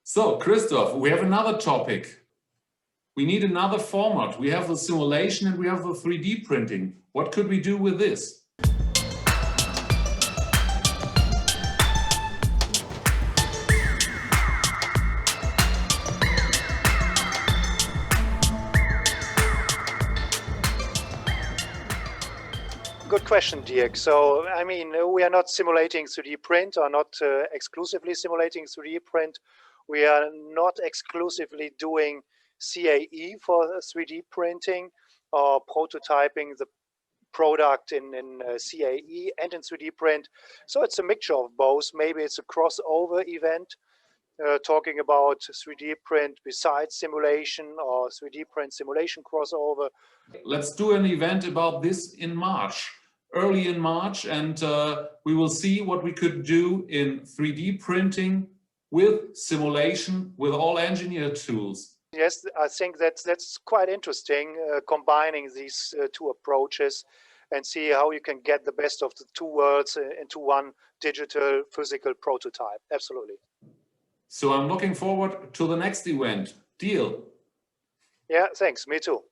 So, Christoph, we have another topic. We need another format. We have the simulation and we have the 3D printing. What could we do with this? Good question, Dirk. So, I mean, we are not simulating 3D print or not exclusively simulating 3D print. We are not exclusively doing CAE for 3D printing or prototyping the product in CAE and in 3D print. So it's a mixture of both. Maybe it's a crossover event talking about 3D print besides simulation or 3D print simulation crossover. Let's do an event about this in March, early in March, and we will see what we could do in 3D printing with simulation, with all engineered tools. Yes, I think that's quite interesting, combining these two approaches and see how you can get the best of the two worlds into one digital physical prototype. Absolutely. So I'm looking forward to the next event. Deal. Yeah, thanks. Me too.